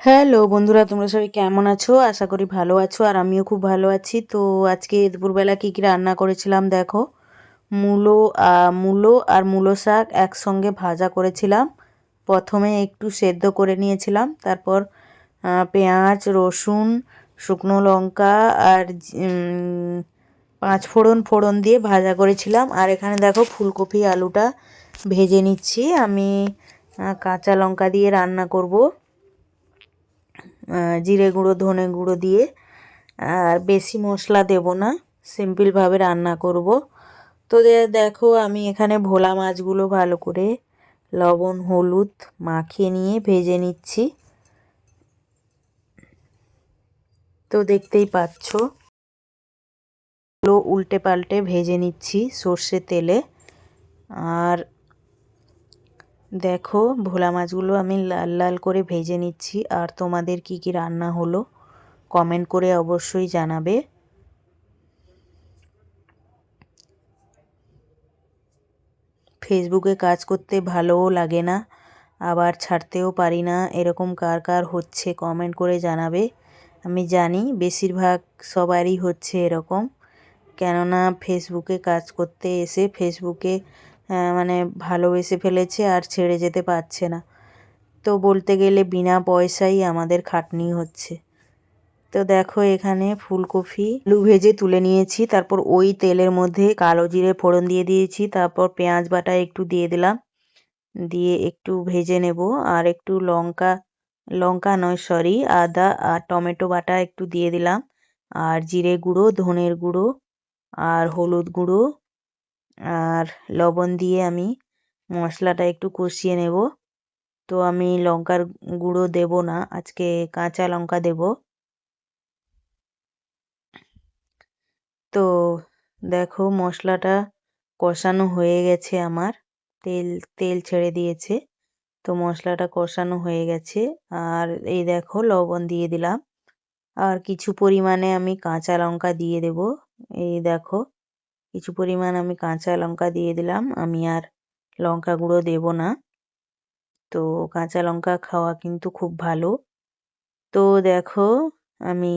Hello বন্ধুরা, তোমরা সবাই কেমন আছো? আশা করি ভালো আছো, আর আমিও খুব ভালো আছি। তো আজকে দুপুরবেলা কী কী রান্না করেছিলাম দেখো। মূলো মূলো আর মূলো শাক একসঙ্গে ভাজা করেছিলাম। প্রথমে একটু সেদ্ধ করে নিয়েছিলাম, তারপর পেঁয়াজ, রসুন, শুকনো লঙ্কা আর পাঁচ ফোড়ন দিয়ে ভাজা করেছিলাম। আর এখানে দেখো ফুলকপি আলুটা ভেজে নিচ্ছি। আমি কাঁচা লঙ্কা দিয়ে রান্না করব, জিরে গুঁড়ো ধনে গুঁড়ো দিয়ে। আর বেশি মশলা দেব না, সিম্পলভাবে রান্না করব। তো দেখো আমি এখানে ভোলা মাছগুলো ভালো করে লবণ হলুদ মাখিয়ে নিয়ে ভেজে নিচ্ছি। তো দেখতেই পাচ্ছ উল্টে পাল্টে ভেজে নিচ্ছি সর্ষে তেলে। আর দেখো ভোলা মাছগুলো আমি লাল লাল করে ভেজে নিচ্ছি। আর তোমাদের কি কি রান্না হলো কমেন্ট করে অবশ্যই জানাবে। ফেসবুকে কাজ করতে ভালোও লাগে না, আবার ছাড়তেও পারি না। এরকম কার কার হচ্ছে কমেন্ট করে জানাবে। আমি জানি বেশিরভাগ সবারই হচ্ছে এরকম, কেননা ফেসবুকে কাজ করতে এসে ফেসবুকে মানে ভালোবেসে ফেলেছে আর ছেড়ে যেতে পারছে না। তো বলতে গেলে বিনা পয়সায় আমাদের খাটনি হচ্ছে। তো দেখো এখানে ফুলকপি আলু ভেজে তুলে নিয়েছি, তারপর ওই তেলের মধ্যে কালো জিরে ফোড়ন দিয়ে দিয়েছি, তারপর পেঁয়াজ বাটা একটু দিয়ে দিলাম, দিয়ে একটু ভেজে নেব। আর একটু লঙ্কা লঙ্কা নয় সরি আদা আর টমেটো বাটা একটু দিয়ে দিলাম। আর জিরে গুঁড়ো ধনের গুঁড়ো আর হলুদ গুঁড়ো আর লবণ দিয়ে আমি মশলাটা একটু কষিয়ে নেব। তো আমি লঙ্কার গুঁড়ো দেব না, আজকে কাঁচা লঙ্কা দেব। তো দেখো মশলাটা কষানো হয়ে গেছে আমার, তেল তেল ছেড়ে দিয়েছে। তো মশলাটা কষানো হয়ে গেছে। আর এই দেখো লবণ দিয়ে দিলাম, আর কিছু পরিমাণে আমি কাঁচা লঙ্কা দিয়ে দেব। এই দেখো কিছু পরিমাণ আমি কাঁচা লঙ্কা দিয়ে দিলাম, আমি আর লঙ্কা গুঁড়ো দেব না। তো কাঁচা লঙ্কা খাওয়া কিন্তু খুব ভালো। তো দেখো আমি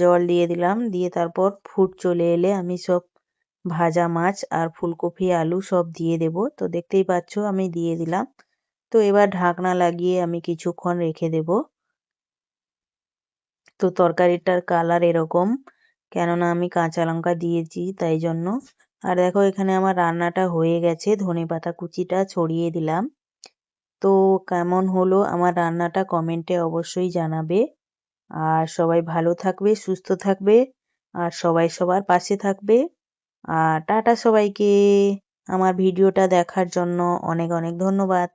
জল দিয়ে দিলাম, দিয়ে তারপর ফুট চলে এলে আমি সব ভাজা মাছ আর ফুলকপি আলু সব দিয়ে দেব। তো দেখতেই পাচ্ছ আমি দিয়ে দিলাম। তো এবার ঢাকনা লাগিয়ে আমি কিছুক্ষণ রেখে দেব। তো তরকারিটার কালার এরকম, কেননা আমি কাঁচা লঙ্কা দিয়েছি তাই জন্য। আর দেখো এখানে আমার রান্নাটা হয়ে গেছে, ধনেপাতা কুচিটা ছড়িয়ে দিলাম। তো কেমন হলো আমার রান্নাটা কমেন্টে অবশ্যই জানাবে। আর সবাই ভালো থাকবে, সুস্থ থাকবে, আর সবাই সবার পাশে থাকবে। আর টাটা সবাইকে। আমার ভিডিওটা দেখার জন্য অনেক অনেক ধন্যবাদ।